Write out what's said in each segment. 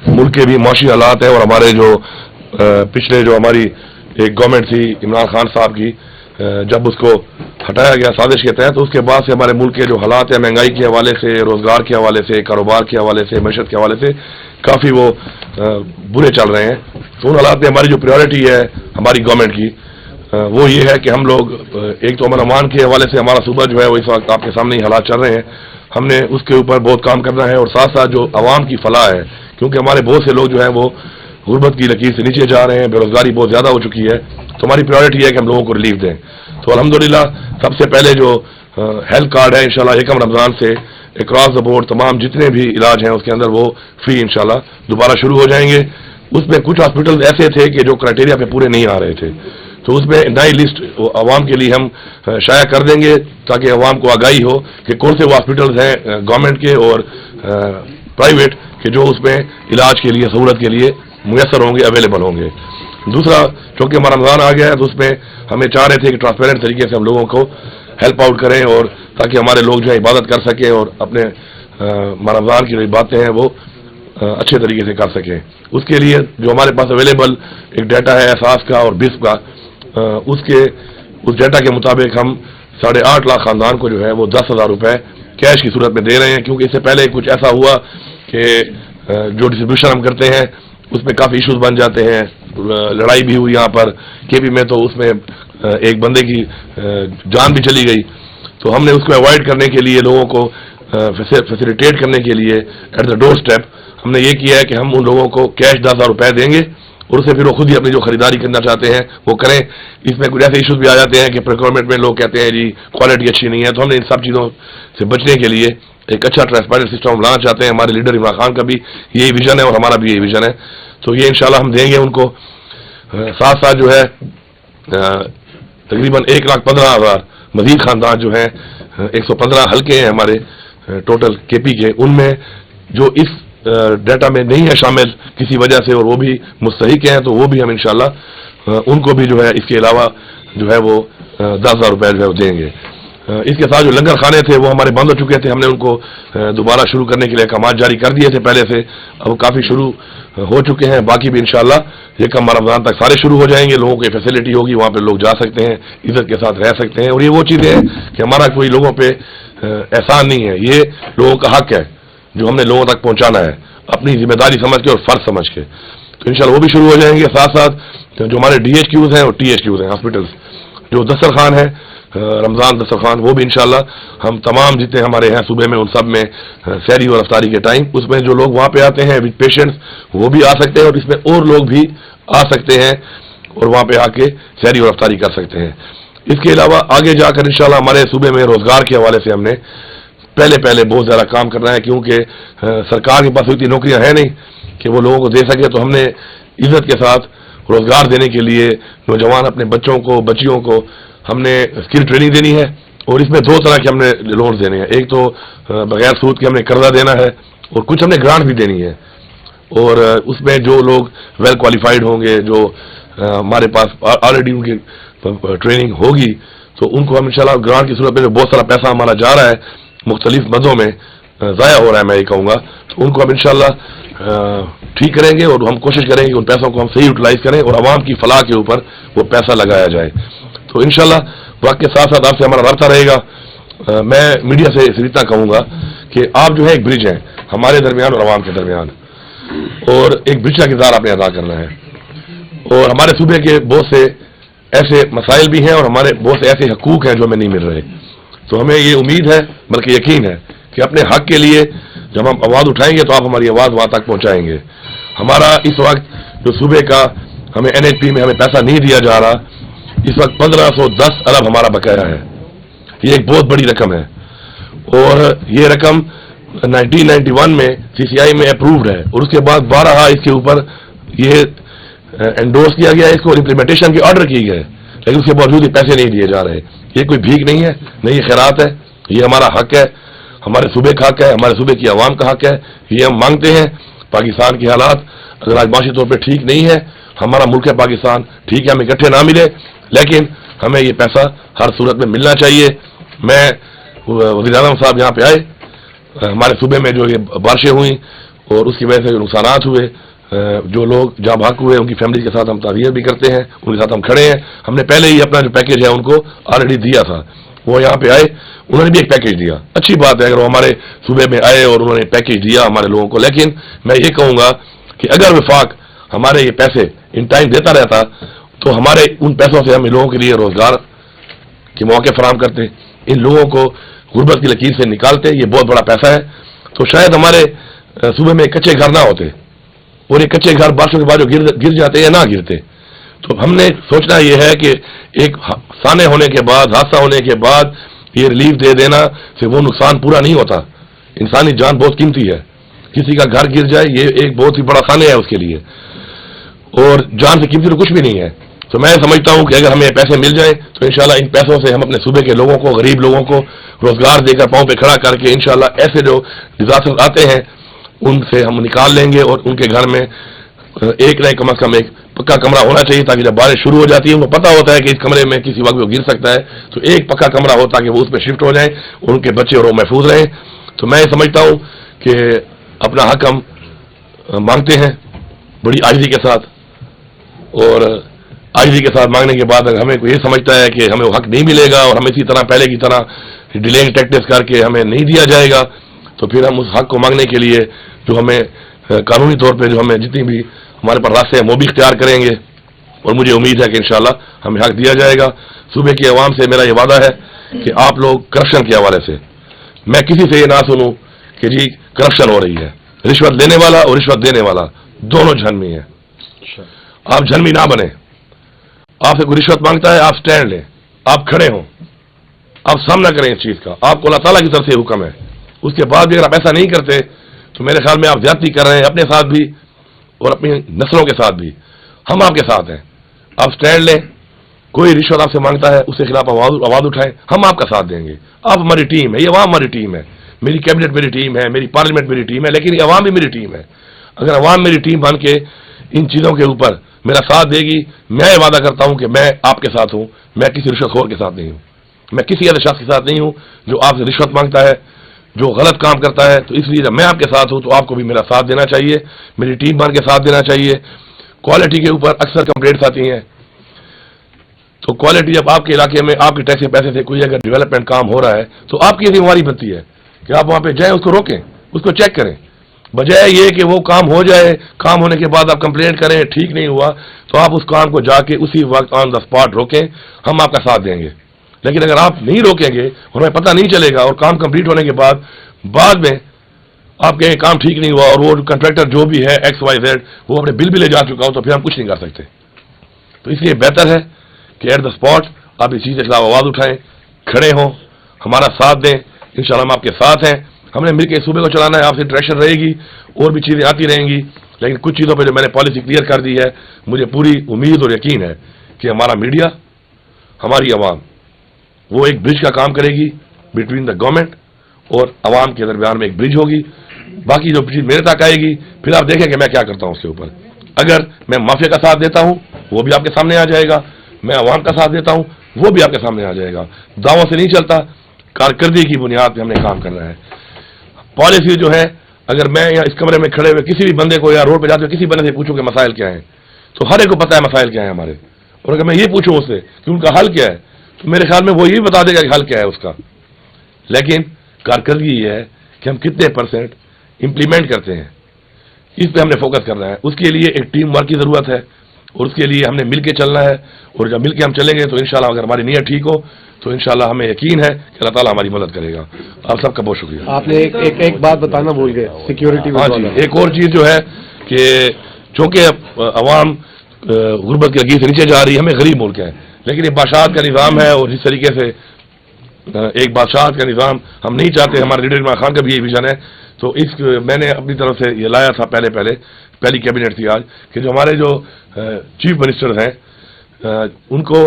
मुल्क के भी माशी हालात हैं और हमारे जो पिछले जो हमारी एक गवर्नमेंट थी इमरान खान साहब की, जब उसको हटाया गया साजिश के तहत, उसके बाद से हमारे मुल्क के जो हालात हैं महंगाई के हवाले से, रोज़गार के हवाले से, कारोबार के हवाले से, मैशत के हवाले से काफ़ी वो बुरे चल रहे हैं। तो उन हालात में हमारी जो प्रायोरिटी है हमारी गवर्नमेंट की वो ये है कि हम लोग एक तो अमन अमान के हवाले से हमारा सूबा जो है वो इस वक्त आपके सामने ही हालात चल रहे हैं, हमने उसके ऊपर बहुत काम करना है। और साथ साथ जो आवाम की फलाह है, क्योंकि हमारे बहुत से लोग जो हैं वो गुर्बत की लकीर से नीचे जा रहे हैं, बेरोजगारी बहुत ज़्यादा हो चुकी है, तो हमारी प्रायोरिटी है कि हम लोगों को रिलीफ दें। तो अल्हम्दुलिल्लाह सबसे पहले जो हेल्थ कार्ड है इंशाल्लाह एकम रमज़ान से अक्रॉस द बोर्ड तमाम जितने भी इलाज हैं उसके अंदर वो फ्री इंशाल्लाह दोबारा शुरू हो जाएंगे। उसमें कुछ हॉस्पिटल ऐसे थे कि जो क्राइटेरिया पे पूरे नहीं आ रहे थे, तो उसमें नई लिस्ट आवाम के लिए हम शाया कर देंगे ताकि आवाम को आगाही हो कि कौन से वो हॉस्पिटल्स हैं गवर्नमेंट के और प्राइवेट के जो उसमें इलाज के लिए सहूलत के लिए मुयसर होंगे, अवेलेबल होंगे। दूसरा, चूँकि हमारा रमज़ान आ गया है तो उसमें हमें चाह रहे थे कि ट्रांसपेरेंट तरीके से हम लोगों को हेल्प आउट करें और ताकि हमारे लोग जो है इबादत कर सकें और अपने रमज़ान की जो बातें हैं वो अच्छे तरीके से कर सकें। उसके लिए जो हमारे पास अवेलेबल एक डाटा है एहसास का और बिस्प का, उस डाटा के मुताबिक हम 8.5 लाख खानदान को जो है वो 10,000 रुपये कैश की सूरत में दे रहे हैं। क्योंकि इससे पहले कुछ ऐसा हुआ कि जो डिस्ट्रीब्यूशन हम करते हैं उसमें काफ़ी इश्यूज बन जाते हैं, लड़ाई भी हुई यहाँ पर केपी में, तो उसमें एक बंदे की जान भी चली गई। तो हमने उसको अवॉइड करने के लिए, लोगों को फैसिलिटेट करने के लिए एट द डोर स्टेप हमने ये किया है कि हम उन लोगों को कैश 10,000 रुपये देंगे और उससे फिर वो खुद ही अपनी जो खरीदारी करना चाहते हैं वो करें। इसमें कुछ ऐसे इश्यूज भी आ जाते हैं कि प्रोक्योरमेंट में लोग कहते हैं जी क्वालिटी अच्छी नहीं है, तो हमने इन सब चीज़ों से बचने के लिए एक अच्छा ट्रांसपेरेंट सिस्टम हम लाना चाहते हैं। हमारे लीडर इमरान खान का भी यही विजन है और हमारा भी यही विजन है, तो ये इंशाल्लाह हम देंगे उनको। साथ साथ जो है तकरीबन 1,15,000 मजीद खानदान जो हैं, 115 हल्के हैं हमारे टोटल केपी के, उनमें जो इस डाटा में नहीं है शामिल किसी वजह से और वो भी मुस्तहिक हैं, तो वो भी हम इंशाल्लाह उनको भी जो है इसके अलावा जो है वो 10,000 रुपये जो है वो देंगे। इसके साथ जो लंगर खाने थे वो हमारे बंद हो चुके थे, हमने उनको दोबारा शुरू करने के लिए अहकाम जारी कर दिए थे पहले से, अब काफ़ी शुरू हो चुके हैं। बाकी भी इंशाल्लाह ये कम रमज़ान तक सारे शुरू हो जाएंगे, लोगों की फैसिलिटी होगी, वहाँ पे लोग जा सकते हैं, इज्जत के साथ रह सकते हैं। और ये वो चीज़ें हैं कि हमारा कोई लोगों पे एहसान नहीं है, ये लोगों का हक है जो हमने लोगों तक पहुँचाना है अपनी जिम्मेदारी समझ के और फ़र्ज समझ के। तो इंशाल्लाह वो भी शुरू हो जाएंगे। साथ साथ जो हमारे DHQs हैं और THQs हैं, हॉस्पिटल्स जो दस्तरखान है, रमज़ान दस्तरखान, वो भी इंशाल्लाह हम तमाम जितने हमारे हैं सूबे में उन सब में सहरी और अफ्तारी के टाइम उसमें जो लोग वहाँ पे आते हैं विद पेशेंट्स वो भी आ सकते हैं और इसमें और लोग भी आ सकते हैं और वहाँ पे आके सहरी और अफ्तारी कर सकते हैं। इसके अलावा आगे जाकर इंशाल्लाह हमारे सूबे में रोज़गार के हवाले से हमने पहले बहुत ज़्यादा काम करना है, क्योंकि सरकार के पास इतनी नौकरियाँ हैं नहीं कि वो लोगों को दे सके। तो हमने इज्जत के साथ रोज़गार देने के लिए नौजवान अपने बच्चों को बच्चियों को हमने स्किल ट्रेनिंग देनी है और इसमें 2 तरह के हमने लोन देने हैं। एक तो बगैर सूद के हमने कर्जा देना है और कुछ हमने ग्रांट भी देनी है। और उसमें जो लोग वेल क्वालिफाइड होंगे, जो हमारे पास ऑलरेडी उनकी ट्रेनिंग होगी, तो उनको हम इंशाल्लाह ग्रांट की सूरत में जो बहुत सारा पैसा हमारा जा रहा है मुख्तलिफ मदों में ज़ाया हो रहा है मैं ये कहूँगा, तो उनको हम इंशाल्लाह ठीक करेंगे और हम कोशिश करेंगे उन पैसों को हम सही यूटिलाइज करें और आवाम की फलाह के ऊपर वो पैसा लगाया जाए। तो इंशाल्लाह वक्त के साथ साथ आपसे हमारा रब्ता रहेगा। मैं मीडिया से इतना कहूँगा कि आप जो है एक ब्रिज हैं हमारे दरमियान और आवाम के दरमियान, और एक ब्रिज का किरदार आपने अदा करना है। और हमारे सूबे के बहुत से ऐसे मसाइल भी हैं और हमारे बहुत से ऐसे हकूक़ हैं जो हमें नहीं मिल रहे, तो हमें ये उम्मीद है बल्कि यकीन है कि अपने हक के लिए जब हम आवाज़ उठाएंगे तो आप हमारी आवाज़ वहाँ तक पहुँचाएंगे। हमारा इस वक्त जो सूबे का हमें NHP में हमें पैसा नहीं दिया जा रहा, इस वक्त 1510 अरब हमारा बकाया है, ये एक बहुत बड़ी रकम है और ये रकम 1991 में CCI में अप्रूव्ड है और उसके बाद 12 इसके ऊपर ये एंडोर्स किया गया, इसको इम्प्लीमेंटेशन के ऑर्डर किए गए, लेकिन उसके बावजूद ये पैसे नहीं दिए जा रहे। ये कोई भीख नहीं है, नहीं ये खैरात है, ये हमारा हक है, हमारे सूबे का हक है, हमारे सूबे की आवाम का हक है। ये हम मांगते हैं। पाकिस्तान की हालात अगर आज माशी तौर पर ठीक नहीं है, हमारा मुल्क है पाकिस्तान, ठीक है हम इकट्ठे ना मिले, लेकिन हमें ये पैसा हर सूरत में मिलना चाहिए। मैं वज़ीर आज़म साहब यहाँ पे आए, हमारे सूबे में जो ये बारिशें हुई اور اس کی وجہ سے جو نقصانات ہوئے، جو لوگ جاں بحق ہوئے ان کی فیملی کے ساتھ ہم تعزیت بھی کرتے ہیں، ان کے ساتھ ہم کھڑے ہیں. ہم نے پہلے ہی اپنا جو پیکیج ہے ان کو آلریڈی دیا تھا. وہ یہاں پہ آئے، انہوں نے بھی ایک پیکیج دیا. اچھی بات ہے اگر وہ ہمارے صوبے میں آئے اور انہوں نے پیکیج دیا ہمارے لوگوں کو. لیکن میں یہ کہوں گا کہ اگر وفاق ہمارے یہ پیسے ان ٹائم دیتا رہتا تو ہمارے ان پیسوں سے ہم ان لوگوں کے لیے روزگار کے موقع فراہم کرتے، ان لوگوں کو غربت کی لکیر سے نکالتے. یہ بہت بڑا پیسہ ہے. تو شاید ہمارے صوبے میں کچے گھر نہ ہوتے، اور یہ کچے گھر بارشوں کے بعد جو گر جاتے یا نہ گرتے. تو ہم نے سوچنا یہ ہے کہ ایک سانے ہونے کے بعد، حادثہ ہونے کے بعد یہ ریلیف دے دینا سے وہ نقصان پورا نہیں ہوتا. انسانی جان بہت قیمتی ہے. کسی کا گھر گر جائے یہ ایک بہت ہی بڑا سانے ہے اس کے لیے، اور جان سے قیمتی تو کچھ بھی نہیں ہے. تو میں سمجھتا ہوں کہ اگر ہمیں پیسے مل جائیں تو انشاءاللہ ان پیسوں سے ہم اپنے صوبے کے لوگوں کو، غریب لوگوں کو روزگار دے کر پاؤں پہ کھڑا کر کے انشاءاللہ ایسے جو ڈیزاسٹر آتے ہیں ان سے ہم نکال لیں گے. اور ان کے گھر میں ایک نہ کم از کم ایک پکا کمرہ ہونا چاہیے، تاکہ جب بارش شروع ہو جاتی ہے ان کو پتہ ہوتا ہے کہ اس کمرے میں کسی وقت وہ گر سکتا ہے. تو ایک پکا کمرہ ہو تاکہ وہ اس پہ شفٹ ہو جائیں اور ان کے بچے اور وہ محفوظ رہیں. تو میں سمجھتا ہوں کہ اپنا حق ہم مانگتے ہیں بڑی عاجزی کے ساتھ، اور عاجزی کے ساتھ مانگنے کے بعد اگر ہمیں کوئی یہ سمجھتا ہے کہ ہمیں وہ حق نہیں ملے گا اور ہم اسی طرح پہلے کی طرح ڈیلینگ ٹیکٹس کر کے ہمیں نہیں دیا جائے گا، تو پھر ہم اس حق کو مانگنے کے لیے جو ہمیں قانونی طور پہ جو ہمیں جتنی بھی ہمارے پاس راستے ہیں وہ بھی اختیار کریں گے. اور مجھے امید ہے کہ انشاءاللہ ہمیں حق دیا جائے گا. صوبے کی عوام سے میرا یہ وعدہ ہے کہ آپ لوگ کرپشن کے حوالے سے میں کسی سے یہ نہ سنوں کہ جی کرپشن ہو رہی ہے. رشوت لینے والا اور رشوت دینے والا دونوں جھنمی ہیں. آپ جھنمی نہ بنیں. آپ سے کوئی رشوت مانگتا ہے آپ سٹینڈ لیں، آپ کھڑے ہوں، آپ سامنا کریں اس چیز کا. آپ کو اللہ تعالیٰ کی طرف سے حکم ہے. اس کے بعد بھی اگر آپ ایسا نہیں کرتے تو میرے خیال میں آپ زیادتی کر رہے ہیں اپنے ساتھ بھی اور اپنی نسلوں کے ساتھ بھی. ہم آپ کے ساتھ ہیں. آپ سٹینڈ لیں. کوئی رشوت آپ سے مانگتا ہے اس کے خلاف آواز اٹھائیں. ہم آپ کا ساتھ دیں گے. آپ ہماری ٹیم ہے، یہ عوام ہماری ٹیم ہے. میری کیبنٹ میری ٹیم ہے، میری پارلیمنٹ میری ٹیم ہے، لیکن یہ عوام بھی میری ٹیم ہے. اگر عوام میری ٹیم بن کے ان چیزوں کے اوپر میرا ساتھ دے گی، میں یہ وعدہ کرتا ہوں کہ میں آپ کے ساتھ ہوں. میں کسی رشوت خور کے ساتھ نہیں ہوں. میں کسی ایسے شخص کے ساتھ نہیں ہوں جو آپ سے رشوت مانگتا ہے، جو غلط کام کرتا ہے. تو اس لیے جب میں آپ کے ساتھ ہوں تو آپ کو بھی میرا ساتھ دینا چاہیے، میری ٹیم بن کے ساتھ دینا چاہیے. کوالٹی کے اوپر اکثر کمپلینٹس آتی ہیں. تو کوالٹی جب آپ کے علاقے میں آپ کے ٹیکس کے پیسے سے کوئی اگر ڈیولپمنٹ کام ہو رہا ہے تو آپ کی ذمہ داری بنتی ہے کہ آپ وہاں پہ جائیں، اس کو روکیں، اس کو چیک کریں. بجائے یہ کہ وہ کام ہو جائے، کام ہونے کے بعد آپ کمپلینٹ کریں ٹھیک نہیں ہوا، تو آپ اس کام کو جا کے اسی وقت آن دا اسپاٹ روکیں. ہم آپ کا ساتھ دیں گے. لیکن اگر آپ نہیں روکیں گے اور ہمیں پتہ نہیں چلے گا اور کام کمپلیٹ ہونے کے بعد میں آپ کہیں کام ٹھیک نہیں ہوا اور وہ کنٹریکٹر جو بھی ہے ایکس وائی زیڈ وہ اپنے بل بھی لے جا چکا ہو، تو پھر ہم کچھ نہیں کر سکتے. تو اس لیے بہتر ہے کہ ایٹ دا اسپاٹ آپ اس چیز کے خلاف آواز اٹھائیں، کھڑے ہوں، ہمارا ساتھ دیں. انشاءاللہ ہم آپ کے ساتھ ہیں. ہم نے مل کے صوبے کو چلانا ہے. آپ سے انٹریکشن رہے گی، اور بھی چیزیں آتی رہیں گی. لیکن کچھ چیزوں پہ جو میں نے پالیسی کلیئر کر دی ہے، مجھے پوری امید اور یقین ہے کہ ہمارا میڈیا، ہماری عوام وہ ایک برج کا کام کرے گی بٹوین دا گورنمنٹ اور عوام کے درمیان میں ایک برج ہوگی. باقی جو چیز میرے تک آئے گی پھر آپ دیکھیں کہ میں کیا کرتا ہوں اس کے اوپر. اگر میں مافیا کا ساتھ دیتا ہوں وہ بھی آپ کے سامنے آ جائے گا، میں عوام کا ساتھ دیتا ہوں وہ بھی آپ کے سامنے آ جائے گا. دعووں سے نہیں چلتا، کارکردگی کی بنیاد پہ ہم نے کام کرنا ہے. پالیسی جو ہے، اگر میں یہاں اس کمرے میں کھڑے ہوئے کسی بھی بندے کو یا روڈ پہ جاتے ہوئے کسی بندے سے پوچھوں کہ مسائل کیا ہیں، تو ہر ایک کو پتا ہے مسائل کیا ہیں ہمارے. اور اگر میں یہ پوچھوں اس سے کہ ان کا حل کیا ہے تو میرے خیال میں وہ یہ بتا دے گا کہ حل کیا ہے اس کا. لیکن کارکردگی یہ ہے کہ ہم کتنے پرسنٹ امپلیمنٹ کرتے ہیں، اس پہ ہم نے فوکس کرنا ہے. اس کے لیے ایک ٹیم ورک کی ضرورت ہے اور اس کے لیے ہم نے مل کے چلنا ہے. اور جب مل کے ہم چلیں گے تو انشاءاللہ اگر ہماری نیت ٹھیک ہو تو انشاءاللہ ہمیں یقین ہے کہ اللہ تعالیٰ ہماری مدد کرے گا. آپ سب کا بہت شکریہ. آپ نے ایک بات بتانا بھول گئے، سیکیورٹی. ہاں جی، ایک اور چیز جو ہے کہ چونکہ عوام غربت کی لکیر سے نیچے جا رہی ہے، ہمیں غریب ملک ہے، لیکن یہ بادشاہت کا نظام ہے اور جس طریقے سے ایک بادشاہت کا نظام ہم نہیں چاہتے. ہمارے لیڈر عمران خان کا بھی یہ ویژن ہے. تو میں نے اپنی طرف سے یہ لایا تھا پہلی کیبنٹ تھی آج، کہ جو ہمارے جو چیف منسٹر ہیں ان کو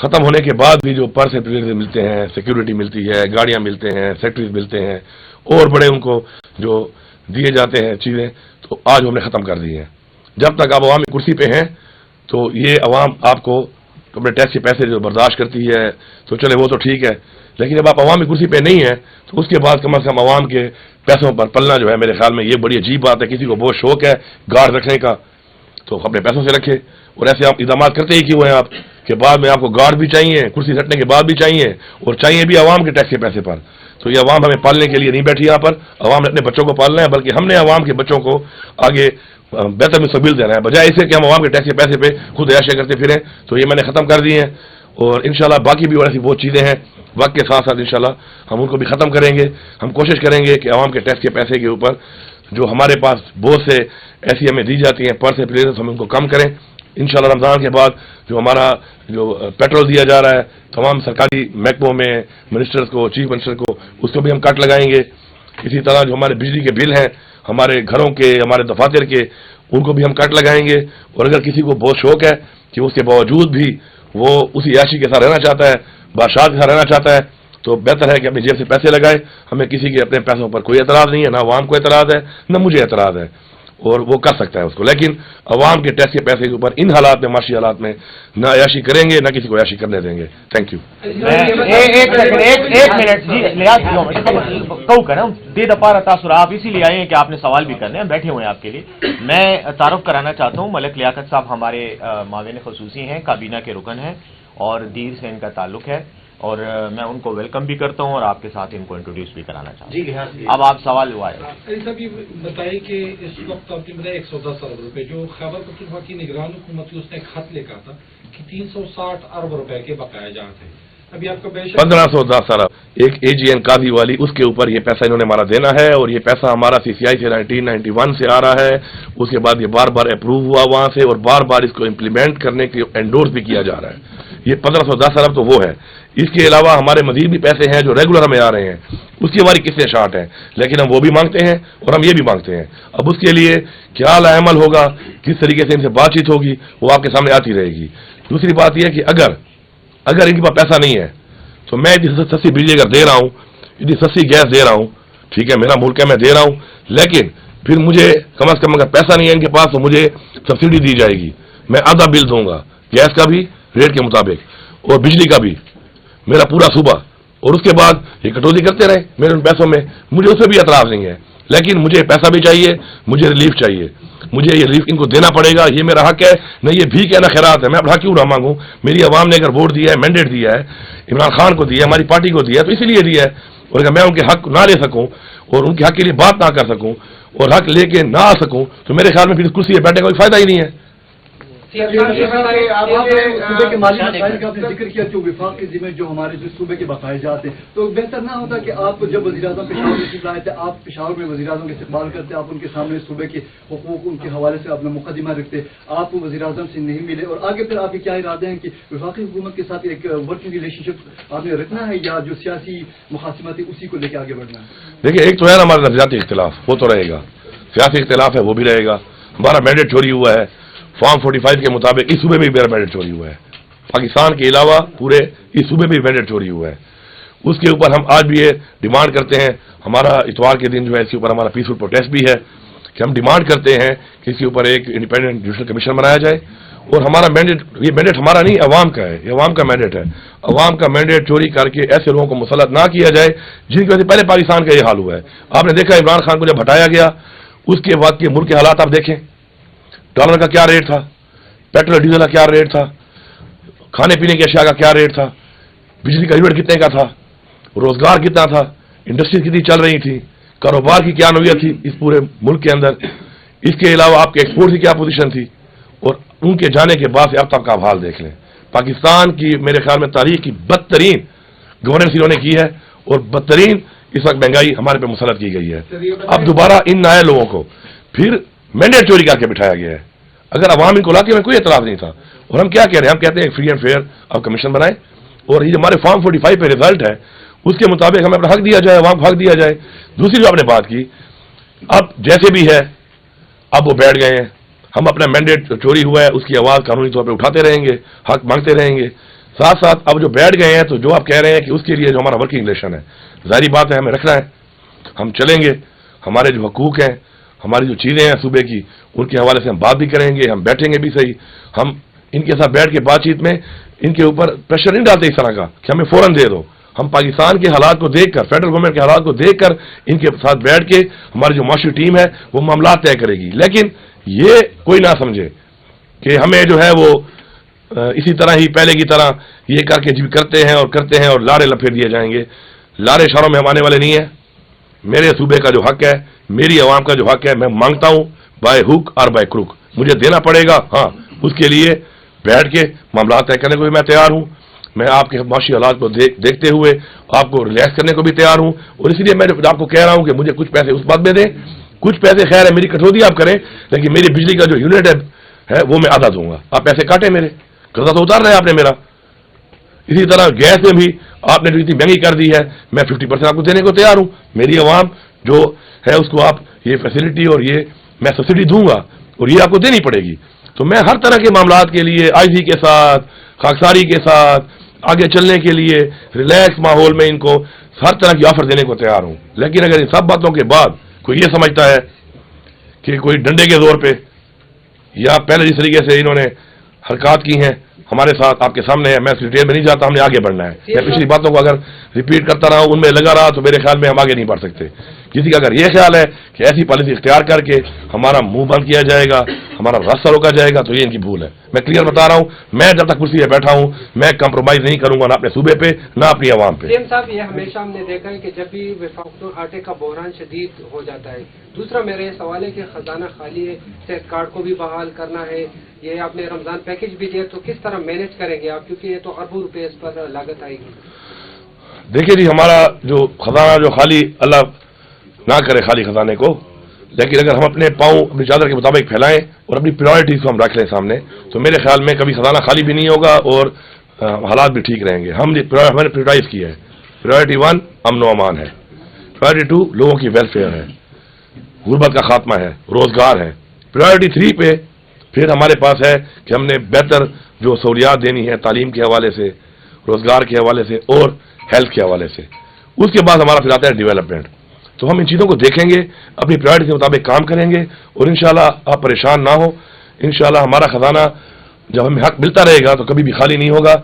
ختم ہونے کے بعد بھی جو پرس ملتے ہیں، سیکیورٹی ملتی ہے، گاڑیاں ملتے ہیں، سیکٹریز ملتے ہیں اور بڑے ان کو جو دیے جاتے ہیں چیزیں، تو آج ہم نے ختم کر دی ہیں. جب تک آپ عوامی کرسی پہ ہیں تو یہ عوام آپ کو अपने टैक्स के पैसे जो बर्दाश्त करती है तो चले वो तो ठीक है, लेकिन जब आप अवामी कुर्सी पे नहीं है तो उसके बाद कम से कम अवाम के पैसों पर पलना जो है मेरे ख्याल में ये बड़ी अजीब बात है। किसी को बहुत शौक है गार्ड रखने का तो अपने पैसों से रखे, और ऐसे आप इक़दाम करते ही क्यों हैं आप कि बाद में आपको गार्ड भी चाहिए, कुर्सी हटने के बाद भी चाहिए, और चाहिए भी अवाम के टैक्स के पैसे पर। तो ये अवाम हमें पालने के लिए नहीं बैठी यहाँ पर, अवाम ने अपने बच्चों को पालना है, बल्कि हमने अवाम के बच्चों को आगे बेहतर मुस्तकबिल देना है, बजाय इसे कि हम अवाम के टैक्स के पैसे पे खुद ऐशे करते फिरें। तो ये मैंने ख़त्म कर दी हैं, और इंशाल्लाह बाकी भी ऐसी बहुत चीज़ें हैं वक्त के साथ साथ इंशाल्लाह हम उनको भी ख़त्म करेंगे। हम कोशिश करेंगे कि अवाम के टैक्स के पैसे के ऊपर जो हमारे पास बहुत से ऐसी हमें दी जाती हैं पर से प्लेस, हम उनको कम करें। इंशाल्लाह रमज़ान के बाद जो हमारा जो पेट्रोल दिया जा रहा है तमाम सरकारी महकमों में मिनिस्टर्स को, चीफ मिनिस्टर को, उसको भी हम कट लगाएंगे। इसी तरह जो हमारे बिजली के बिल हैं हमारे घरों के, हमारे दफातर के, उनको भी हम कट लगाएंगे। और अगर किसी को बहुत शौक है कि उसके बावजूद भी वो उसी याशी के साथ रहना चाहता है, बादशाह के साथ रहना चाहता है, तो बेहतर है कि अपनी जेब से पैसे लगाए। हमें किसी के अपने पैसों पर कोई एतराज़ नहीं है, ना अवाम को एतराज़ है ना मुझे एतराज़ है, और वो कर सकता है उसको। लेकिन अवाम के टैक्स के पैसे के ऊपर इन हालात में, माशी हालात में ना अयाशी करेंगे ना किसी को अयाशी करने देंगे। Thank you. एक मिनट जी, कहूँ कर दे दपारा तासुर आप इसीलिए आए हैं कि आपने सवाल भी करने हैं, बैठे हुए हैं आपके लिए। मैं तारुफ कराना चाहता हूँ, मलिक लियाकत साहब हमारे माविन खसूसी हैं, काबीना के रुकन हैं और दीर से इनका ताल्लुक है, और मैं उनको वेलकम भी करता हूं और आपके साथ इनको इंट्रोड्यूस भी कराना चाहता हूं। अब आप सवाल हुआ है साहब, ये बताइए कि इस वक्त आपने बताया 110 अरब रुपए जो खैबर पख्तूनख्वा की निगरान हुकूमत की उसने खत लिखा था कि 360 अरब रुपए के बकाया जाते हैं। अभी आपका 1510 अरब एक AGN काजी वाली, उसके ऊपर ये पैसा इन्होंने हमारा देना है, और ये पैसा हमारा CCI से 1991 से आ रहा है। उसके बाद ये बार बार अप्रूव हुआ वहां से, और बार बार इसको इम्प्लीमेंट करने के एंडोर्स भी किया जा रहा है। ये 1510 अरब तो वो है। इसके अलावा हमारे मजीद भी पैसे हैं जो रेगुलर हमें आ रहे हैं, उसकी हमारी किस्तें शार्ट हैं, लेकिन हम वो भी मांगते हैं और हम ये भी मांगते हैं। अब उसके लिए क्या लाएमल होगा, किस तरीके से इनसे बातचीत होगी, वो आपके सामने आती रहेगी। दूसरी बात यह है कि अगर इनके पास पैसा नहीं है तो मैं इतनी सस्ती बिजली अगर दे रहा हूँ, इतनी सस्ती गैस दे रहा हूँ, ठीक है मेरा मुल्क है मैं दे रहा हूँ, लेकिन फिर मुझे कम से कम अगर पैसा नहीं है इनके पास तो मुझे सब्सिडी दी जाएगी, मैं आधा बिल दूंगा गैस का भी रेट के मुताबिक और बिजली का भी, मेरा पूरा सूबा, और उसके बाद ये कटौती करते रहे मेरे उन पैसों में, मुझे उसमें भी एतराज नहीं है, लेकिन मुझे पैसा भी चाहिए, मुझे रिलीफ चाहिए, मुझे ये रिलीफ इनको देना पड़ेगा, ये मेरा हक है, न ये भीख है ना खैरात है। मैं अपना हक क्यों ना मांगूं? मेरी आवाम ने अगर वोट दिया है, मैंडेट दिया है, इमरान खान को दिया है, हमारी पार्टी को दिया है, तो इसीलिए दिया है। और अगर मैं उनके हक ना ले सकूं और उनके हक के लिए बात ना कर सकूं और हक लेके ना आ सकूं तो मेरे ख्याल में फिर कुर्सी पर बैठने का कोई फायदा ही नहीं है। सूबे के माली मसाइल का आपने जिक्र किया, जो विफाक के जिम्मे जो हमारे जो सूबे के बकाए जाते हैं, तो बेहतर ना होता कि आप जब वज़ीर-ए-आज़म पेशावर तशरीफ लाए थे, आप पेशावर में वज़ीर-ए-आज़म के इस्तकबाल करते, आप उनके सामने सूबे के हुकूक उनके हवाले से अपना मुकदमा रखते, आप वज़ीर-ए-आज़म से नहीं मिले, और आगे फिर आपके क्या इरादे हैं कि विफाकी हुकूमत के साथ एक वर्किंग रिलेशनशिप आपने रखना है या जो सियासी मुखासिमत है उसी को लेकर आगे बढ़ना है? देखिए, एक तो है हमारा नजरियाती इख्तिलाफ, वो तो रहेगा, सियासी इख्तिलाफ है वो भी रहेगा, हमारा मैंडेट चोरी हुआ है फॉर्म 45 के मुताबिक, इस सूबे में भी मेरा मैंडेट चोरी हुआ है, पाकिस्तान के अलावा पूरे इस सूबे में भी मैंडेट चोरी हुआ है। उसके ऊपर हम आज भी ये डिमांड करते हैं, हमारा इतवार के दिन जो है इसके ऊपर हमारा पीसफुल प्रोटेस्ट भी है कि हम डिमांड करते हैं कि इसके ऊपर एक इंडिपेंडेंट जुडिशल कमीशन बनाया जाए, और हमारा मैंडेट, ये मैंडेट हमारा नहीं अवाम का है, ये अवाम का मैंडेट है। अवाम का मैंडेट चोरी करके ऐसे लोगों को मुसल्लत ना किया जाए जिनकी वजह से पहले पाकिस्तान का ये हाल हुआ है। आपने देखा इमरान खान को जब हटाया गया उसके बाद के मुल्क के हालात आप देखें, डॉलर का क्या रेट था, पेट्रोल डीजल का क्या रेट था, खाने पीने की अशिया का क्या रेट था, बिजली का यूनिट कितने का था, रोजगार कितना था, इंडस्ट्री कितनी चल रही थी, कारोबार की क्या नौयत थी इस पूरे मुल्क के अंदर, इसके अलावा आपके एक्सपोर्ट की क्या पोजीशन थी, और उनके जाने के बाद से अब तक आप हाल देख लें। पाकिस्तान की मेरे ख्याल में तारीख की बदतरीन गवर्नेंस इन्होंने की है, और बदतरीन इस वक्त महंगाई हमारे पे मुसल्लत की गई है। अब दोबारा इन नए लोगों को फिर मैंडेट चोरी करके बिठाया गया है। अगर अवाम इनको लाके में कोई एतराज नहीं था, और हम क्या कह रहे हैं, हम कहते हैं फ्री एंड फेयर अब कमीशन बनाए, और ये हमारे फॉर्म 45 पे रिजल्ट है उसके मुताबिक हमें अपना हक दिया जाए, अवाम को हक दिया जाए। दूसरी जो आपने बात की, अब जैसे भी है अब वो बैठ गए हैं, हम अपना मैंडेट चोरी हुआ है उसकी आवाज कानूनी तौर पर उठाते रहेंगे, हक मांगते रहेंगे, साथ साथ अब जो बैठ गए हैं तो जो आप कह रहे हैं कि उसके लिए जो हमारा वर्किंग रिलेशन है, जाहिर बात है हमें रखना है, हम चलेंगे, हमारे जो हकूक हैं, हमारी जो चीजें हैं सूबे की, उनके हवाले से हम बात भी करेंगे, हम बैठेंगे भी सही, हम इनके साथ बैठ के बातचीत में इनके ऊपर प्रेशर नहीं डालते इस तरह का कि हमें फौरन दे दो। हम पाकिस्तान के हालात को देखकर, फेडरल गवर्नमेंट के हालात को देखकर इनके साथ बैठ के हमारी जो माशी टीम है वो मामला तय करेगी। लेकिन ये कोई ना समझे कि हमें जो है वो इसी तरह ही पहले की तरह ये करके जी करते हैं और लारे लफेट दिए जाएंगे। लारे इशारों में हम आने वाले नहीं है। मेरे सूबे का जो हक है, मेरी आवाम का जो हक है, मैं मांगता हूं बाय हुक और बाय क्रुक, मुझे देना पड़ेगा। हाँ, उसके लिए बैठ के मामला तय करने को भी मैं तैयार हूं। मैं आपके माशी हालात को देखते हुए आपको रिलैक्स करने को भी तैयार हूं, और इसलिए मैं आपको कह रहा हूं कि मुझे कुछ पैसे उस बात में दें, कुछ पैसे खैर है मेरी कटौती आप करें, लेकिन मेरी बिजली का जो यूनिट है वो मैं आधा दूंगा। आप पैसे काटे, मेरे कर्जा तो उतार रहे हैं आपने मेरा। इसी तरह गैस में भी आपने जो इतनी महंगी कर दी है, मैं 50% आपको देने को तैयार हूं। मेरी आवाम जो है उसको आप ये फैसिलिटी और ये मैं सब्सिडी दूंगा और ये आपको देनी पड़ेगी। तो मैं हर तरह के मामलात के लिए आईजी के साथ, खाकसारी के साथ आगे चलने के लिए रिलैक्स माहौल में इनको हर तरह की ऑफर देने को तैयार हूं। लेकिन अगर इन सब बातों के बाद कोई ये समझता है कि कोई डंडे के जोर पे या पहले जिस तरीके से इन्होंने हरकत की हैं हमारे साथ, आपके सामने है, मैं डिटेल में नहीं जाता, हमने आगे बढ़ना है। मैं पिछली बातों को अगर रिपीट करता रहा, उनमें लगा रहा, तो मेरे ख्याल में हम आगे नहीं बढ़ सकते। किसी का अगर ये ख्याल है कि ऐसी पॉलिसी इख्तियार करके हमारा मुंह बंद किया जाएगा, हमारा रास्ता रोका जाएगा, तो ये इनकी भूल है। मैं क्लियर बता रहा हूं, मैं जब तक कुर्सी पे बैठा हूं मैं कंप्रोमाइज नहीं करूंगा, ना अपने सूबे पे ना अपनी आवाम पे। सीएम साहब, ये हमेशा हमने देखा है कि जब भी वफाक आटे का बहरान शदीद हो जाता है। दूसरा मेरा ये सवाल है कि खजाना खाली है, सेहत कार्ड को भी बहाल करना है, ये आपने रमजान पैकेज भी दिया, तो किस तरह मैनेज करेंगे आप, क्योंकि ये तो अरबों रुपए इस पर लागत आएगी। देखिए जी, हमारा जो खजाना जो खाली, अल्लाह ना करे खाली खजाने को, लेकिन अगर हम अपने पाँव अपनी चादर के मुताबिक फैलाएं और अपनी प्रायोरिटीज को हम रख लें सामने, तो मेरे ख्याल में कभी खजाना खाली भी नहीं होगा और हालात भी ठीक रहेंगे। हमने प्रायोरिटाइज किया है। प्रायोरिटी 1 अमन व अमान है, प्रायोरिटी 2 लोगों की वेलफेयर है, गुर्बत का खात्मा है, रोजगार है। प्रायोरिटी 3 पे फिर हमारे पास है कि हमने बेहतर जो सहूलियात देनी है तालीम के हवाले से, रोजगार के हवाले से और हेल्थ के हवाले से। उसके बाद हमारा फिर आता है डेवलपमेंट। तो हम इन चीज़ों को देखेंगे, अपनी प्रायोरिटी के मुताबिक काम करेंगे और इंशाल्लाह आप परेशान ना हो। इंशाल्लाह हमारा खजाना जब हमें हक मिलता रहेगा तो कभी भी खाली नहीं होगा।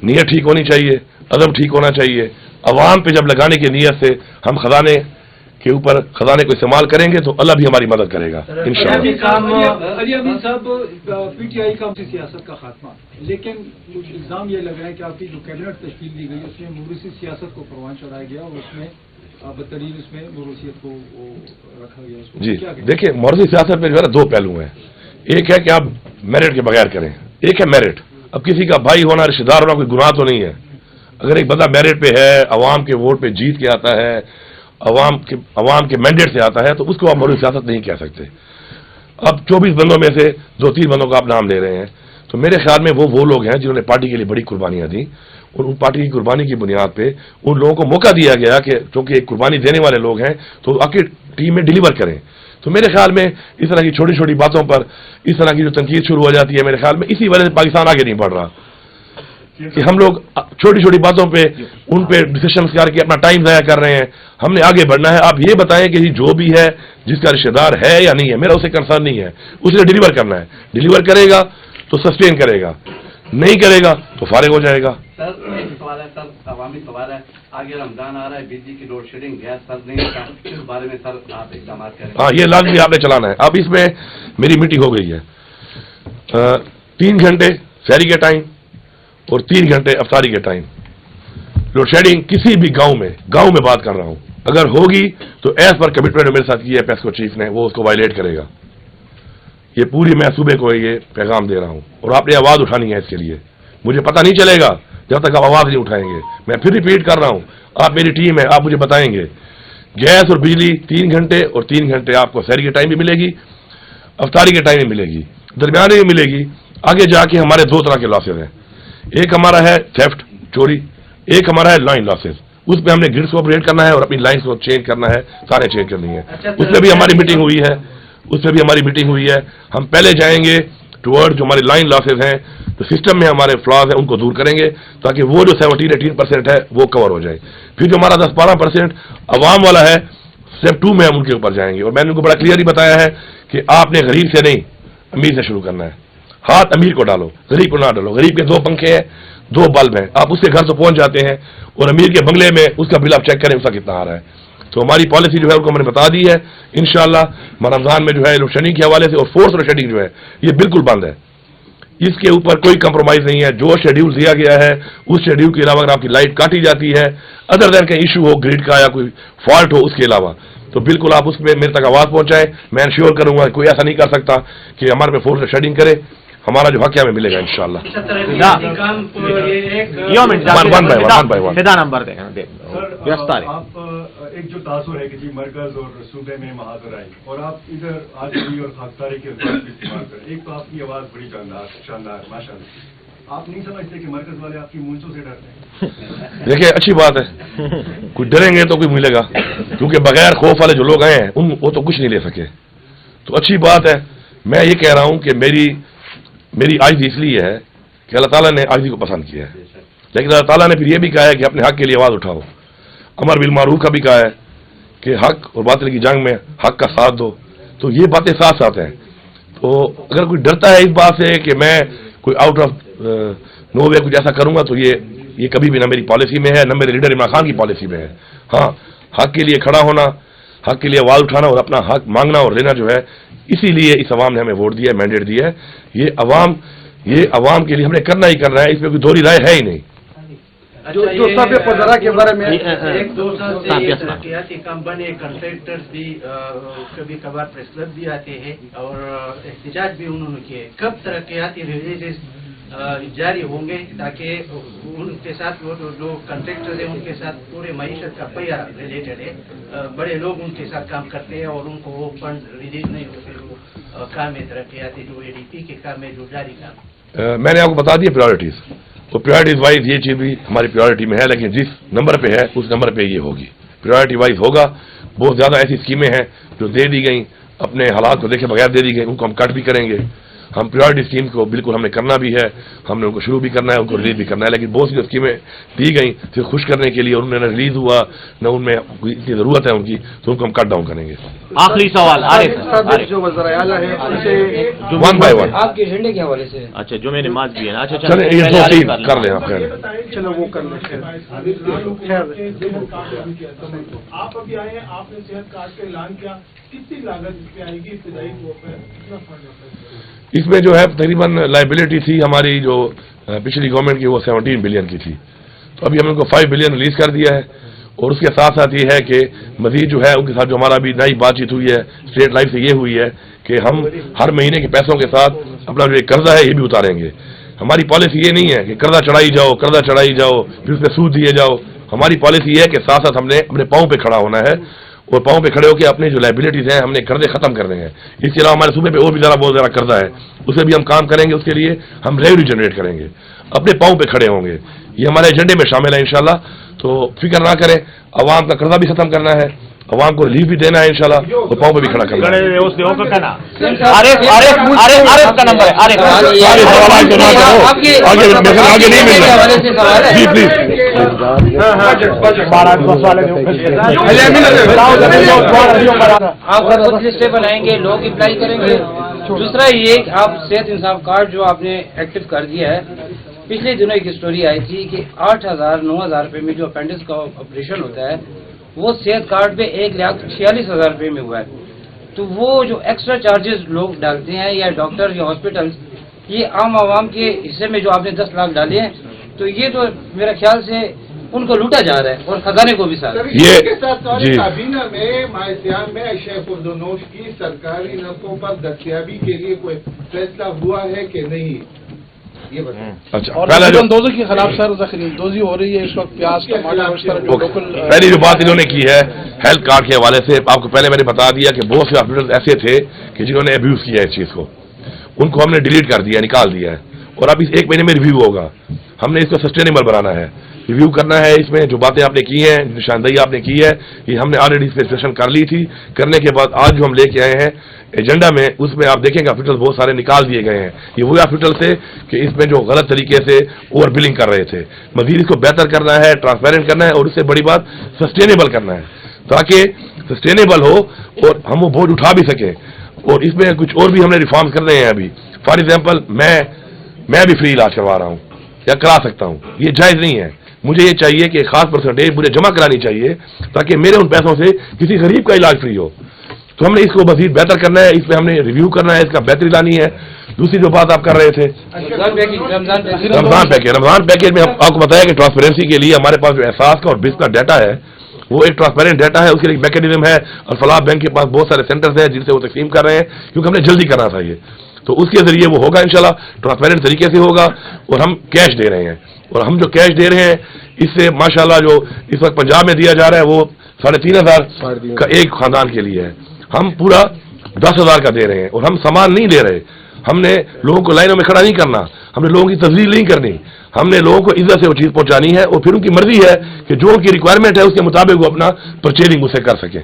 नीयत ठीक होनी चाहिए, अदम ठीक होना चाहिए। अवाम पे जब लगाने की नीयत से हम खजाने के ऊपर खजाने को इस्तेमाल करेंगे तो अल्लाह भी हमारी मदद करेगा इंशाअल्लाह। अली अमीन साहब, पीटीआई का सियासत का खात्मा, लेकिन इल्जाम ये लग रहा है कि आपकी जो कैबिनेट तश्कील दी गई उसमें मुरूसी सियासत को परवान चढ़ाया गया और उसमें बदतरीन उसमें मुरूसियत को रखा गया। जी देखिए, मुरूसी सियासत में जो है 2 पहलू हैं। एक है कि आप मेरिट के बगैर करें, एक है मेरिट। अब किसी का भाई होना, रिश्तेदार होना कोई गुनाह तो नहीं है। अगर एक बंदा मेरिट पे है, अवाम के वोट पे जीत के आता है, अवाम के मैंडेट से आता है, तो उसको आप मुरूसी सियासत नहीं कह सकते। अब 24 बंदों में से 2-3 बंदों का आप नाम ले रहे हैं, तो मेरे ख्याल में वो लोग हैं जिन्होंने पार्टी के लिए बड़ी कुर्बानियां दी और उन पार्टी की कुर्बानी की बुनियाद पे उन लोगों को मौका दिया गया कि चूंकि एक कुर्बानी देने वाले लोग हैं तो आके टीम में डिलीवर करें। तो मेरे ख्याल में इस तरह की छोटी छोटी बातों पर इस तरह की जो तनकीद शुरू हो जाती है, मेरे ख्याल में इसी वजह से पाकिस्तान आगे नहीं बढ़ रहा कि हम लोग छोटी छोटी बातों पे उन पे डिसीजन करके अपना टाइम ज़ाया कर रहे हैं। हमने आगे बढ़ना है। आप ये बताएं कि जो भी है जिसका रिश्तेदार है या नहीं है, मेरा उसे कंसर्न नहीं है, उसे डिलीवर करना है। डिलीवर करेगा तो सस्टेन करेगा, नहीं करेगा तो फारिग हो जाएगा। सर एक सवाल है सर, अवामी सवाल है, आगे रमजान आ रहा है, बिजली की लोड शेडिंग, गैस सर नहीं होता, इस बारे में सर आप इक़दाम करें। हाँ, ये लाजमी आपने चलाना है। अब इसमें मेरी मीटिंग हो गई है, 3 घंटे शहरी के टाइम और 3 घंटे अफ्तारी के टाइम। लोड शेडिंग किसी भी गांव में बात कर रहा हूं, अगर होगी तो एज पर कमिटमेंट मेरे साथ की है पेस्को चीफ ने, वो उसको वायलेट करेगा। ये पूरी मैं सूबे को ये पैगाम दे रहा हूं और आपने आवाज उठानी है इसके लिए। मुझे पता नहीं चलेगा जब तक आप आवाज नहीं उठाएंगे। मैं फिर रिपीट कर रहा हूं, आप मेरी टीम है, आप मुझे बताएंगे। गैस और बिजली 3 घंटे और 3 घंटे आपको शहरी के टाइम भी मिलेगी, अफ्तारी के टाइम भी मिलेगी, दरमियान भी मिलेगी। आगे जाके हमारे 2 तरह के लॉसेज हैं। एक हमारा है थेफ्ट, चोरी, एक हमारा है लाइन लॉसेज। उस पर हमने ग्रिड्स को ऑपरेट करना है और अपनी लाइन्स को चेंज करना है, सारे चेंज करनी है। उसमें भी हमारी मीटिंग हुई है, हम पहले जाएंगे टुवर्ड जो हमारी लाइन लॉसेज हैं, तो सिस्टम में हमारे फ्लॉज हैं उनको दूर करेंगे ताकि वो जो 17-18% है वो कवर हो जाए। फिर जो हमारा 10-12% अवाम वाला है, स्टेप 2 में हम उनके ऊपर जाएंगे। और मैंने उनको बड़ा क्लियरली बताया है कि आपने गरीब से नहीं अमीर से शुरू करना है। हाथ अमीर को डालो, गरीब को ना डालो। गरीब के 2 पंखे हैं, 2 बल्ब हैं, आप उसके घर तो पहुंच जाते हैं और अमीर के बंगले में उसका बिल आप चेक करें उसका कितना आ रहा है। तो हमारी पॉलिसी जो है उनको हमने बता दी है। इंशाअल्लाह रमजान में जो है लोड शेडिंग के हवाले से और फोर्स लोड शेडिंग जो है ये बिल्कुल बंद है, इसके ऊपर कोई कंप्रोमाइज नहीं है। जो शेड्यूल दिया गया है उस शेड्यूल के अलावा अगर आपकी लाइट काटी जाती है, अदर देन का इशू हो ग्रिड का या कोई फॉल्ट हो उसके अलावा, तो बिल्कुल आप उसमें मेरे तक आवाज पहुंचाएं। मैं इंश्योर करूंगा कोई ऐसा नहीं कर सकता कि हमारे पे फोर्स शेडिंग करे, हमारा जो हक है हमें मिलेगा इंशाअल्लाह। आप एक जो तासुर है कि जी मरकज और सूबे में महाजर आई और आप इधर आजमी और खाकसारी के अल्फाज भी इस्तेमाल करें, एक तो आपकी आवाज बड़ी शानदार माशाअल्लाह, आप नहीं समझते कि मरकज वाले आपकी मूंछों से डरते हैं? देखिए अच्छी बात है, कुछ डरेंगे तो कोई मिलेगा, क्योंकि बगैर खौफ वाले जो लोग आए हैं वो तो कुछ नहीं ले सके, तो अच्छी बात है। मैं ये कह रहा हूं कि मेरी आजिज़ी इसलिए है कि अल्लाह ताला ने आजिज़ी को पसंद किया है, लेकिन अल्लाह ताला ने फिर ये भी कहा है कि अपने हक के लिए आवाज उठाओ। अमर बिल मारूफ का भी कहा है कि हक और बातिल की जंग में हक का साथ दो, तो ये बातें साथ साथ हैं। तो अगर कोई डरता है इस बात से कि मैं कोई आउट ऑफ नो वे कुछ ऐसा करूंगा, तो ये कभी भी ना मेरी पॉलिसी में है, ना मेरे लीडर इमरान खान की पॉलिसी में है। हाँ, हक के लिए खड़ा होना, हक के लिए आवाज उठाना और अपना हक मांगना और लेना जो है, इसीलिए इस अवाम ने हमें वोट दिया, मैंडेट दिया है। ये अवाम के लिए हमने करना ही करना है, इसमें कोई दोहरी राय है ही नहीं। जो सब फजरा के बारे में 1-2 साल से तरक्याती काम बने, कंट्रैक्टर्स भी कभी कभार प्रेस क्लब भी आते हैं और एहतजाज भी उन्होंने किए। कब तरक्याती रिलीजेस जारी होंगे ताकि उनके साथ वो जो कंट्रैक्टर है उनके साथ पूरे मईशत का पहिया रिलेटेड है, बड़े लोग उनके साथ काम करते हैं और उनको वो फंड रिलीज नहीं होते, वो काम है तरक्याती जो ADP के काम है जो जारी काम। मैंने आपको बता दिया प्रायोरिटीज, तो प्रायोरिटीज वाइज ये चीज भी हमारी प्रायोरिटी में है, लेकिन जिस नंबर पे है उस नंबर पे ये होगी, प्रायोरिटी वाइज होगा। बहुत ज्यादा ऐसी स्कीमें हैं जो दे दी गई, अपने हालात को देखे बगैर दे दी गई, उनको हम कट भी करेंगे। हम प्रायोरिटी स्कीम को बिल्कुल हमने करना भी है, हमने उनको शुरू भी करना है, उनको रिलीज भी करना है, लेकिन बहुत सी जो स्कीमें दी गई सिर्फ खुश करने के लिए, उनमें न रिलीज हुआ न उनमें इतनी जरूरत है उनकी, तो उनको हम कट डाउन करेंगे। आखिरी सवाल जो वज़ीर आला है उनसे वन बाय वन आपके एजेंडे के हवाले से। अच्छा, जो मैं नमाज भी है ना, अच्छा चले ये 2-3 कर लें आप, चलो वो कर लें। आप अभी आए हैं, आपने सेहत कार्ड का ऐलान किया, कितनी लागत इसमें आएगी इब्तिदाई तौर पर, कितना फंड होगा? इसमें जो है तकरीबन लाइबिलिटी थी हमारी जो पिछली गवर्नमेंट की, वो 17 बिलियन की थी, तो अभी हमने उनको 5 बिलियन रिलीज कर दिया है। और उसके साथ साथ ये है कि मजीद जो है उनके साथ जो हमारा भी नई बातचीत हुई है स्टेट लाइफ से, ये हुई है कि हम हर महीने के पैसों के साथ अपना जो कर्जा है ये भी उतारेंगे। हमारी पॉलिसी ये नहीं है कि कर्जा चढ़ाई जाओ फिर उसमें सूद दिए जाओ। हमारी पॉलिसी ये है कि साथ साथ हमने अपने पाँव पे खड़ा होना है और पाँव पे खड़े होकर अपने जो लाइबिलिटीज हैं हमने कर्जे खत्म करने हैं। इसके अलावा हमारे सूबे पे और भी बहुत ज़्यादा कर्जा है, उसे भी हम काम करेंगे, उसके लिए हम रेवेन्यू जनरेट करेंगे, अपने पाँव पे खड़े होंगे। ये हमारे एजेंडे में शामिल है इंशाल्लाह, तो फिक्र ना करें, अवाम का कर्जा भी खत्म करना है, अवाम को रिलीफ भी देना है इंशाल्लाह, और पाँव पे भी खड़ा करना है। आगे नहीं मिल रहा जी, प्लीज। आप कुछ लिस्टें बनाएंगे, लोग अप्लाई करेंगे। दूसरा ये आप सेहत इंसाफ कार्ड जो आपने एक्टिव कर दिया है, पिछले दिनों एक स्टोरी आई थी कि 8,000-9,000 रुपए में जो अपेंडिक्स का ऑपरेशन होता है वो सेहत कार्ड पे 1,46,000 रुपए में हुआ है। तो वो जो एक्स्ट्रा चार्जेस लोग डालते हैं या डॉक्टर या हॉस्पिटल, ये आम आवाम के हिस्से में जो आपने 10 लाख डाले हैं, तो ये तो मेरा ख्याल से उनको लूटा जा रहा है और खजाने को भी साथ। ये काबीना में मायसियान में शेख उर्दोनोश की सरकारी नफों पर दस्तियाबी के लिए कोई फैसला हुआ है कि नहीं, ये बताएं। अच्छा, और दोनों के खिलाफ सर जखीरदोजी हो रही है इस वक्त, प्याज टमाटर। पहली जो बात इन्होंने की है हेल्थ कार्ड के हवाले से, आपको पहले मैंने बता दिया कि बहुत से हॉस्पिटल ऐसे थे कि जिन्होंने अब्यूज किया है इस चीज को, उनको हमने डिलीट कर दिया, निकाल दिया है, और अब इस 1 महीने में रिव्यू होगा। हमने इसको सस्टेनेबल बनाना है, रिव्यू करना है। इसमें जो बातें आपने की हैं, निशानदेही आपने की है, ये हमने ऑलरेडी इस पर डिस्कशन कर ली थी। करने के बाद आज जो हम लेके आए हैं एजेंडा में, उसमें आप देखेंगे हॉस्पिटल बहुत सारे निकाल दिए गए हैं। ये वही हॉस्पिटल थे कि इसमें जो गलत तरीके से ओवर बिलिंग कर रहे थे। मजीद इसको बेहतर करना है, ट्रांसपेरेंट करना है, और उससे बड़ी बात सस्टेनेबल करना है, ताकि सस्टेनेबल हो और हम वो बोझ उठा भी सकें। और इसमें कुछ और भी हमने रिफॉर्म्स करने हैं अभी। फॉर एग्जाम्पल मैं भी फ्री इलाज करवा रहा हूँ, या करा सकता हूं, ये जायज नहीं है। मुझे ये चाहिए कि खास परसेंटेज मुझे जमा करानी चाहिए ताकि मेरे उन पैसों से किसी गरीब का इलाज फ्री हो। तो हमने इसको मजीद बेहतर करना है, इसमें हमने रिव्यू करना है, इसका बेहतरी लानी है। दूसरी जो बात आप कर रहे थे रमजान पैकेज में आपको बताया कि ट्रांसपेरेंसी के लिए हमारे पास जो एहसास का और बिस का डाटा है वो एक ट्रांसपेरेंट डाटा है, उसके लिए एक मैकेनिज्म है और फलाह बैंक के पास बहुत सारे सेंटर्स हैं जिनसे वो तकसीम कर रहे हैं क्योंकि हमने जल्दी करना था ये। तो उसके जरिए वो होगा इंशाल्लाह, ट्रांसपेरेंट तरीके से होगा। और हम कैश दे रहे हैं, और हम जो कैश दे रहे हैं इससे माशाल्लाह जो इस वक्त पंजाब में दिया जा रहा है वो 3,500 का एक खानदान के लिए है, हम पूरा 10,000 का दे रहे हैं। और हम सामान नहीं दे रहे, हमने लोगों को लाइनों में खड़ा नहीं करना, हमने लोगों की तजलील नहीं करनी, हमने लोगों को इज्जत से वो चीज पहुंचानी है और फिर उनकी मर्जी है कि जो उनकी रिक्वायरमेंट है उसके मुताबिक वो अपना परचेजिंग मुझसे कर सके।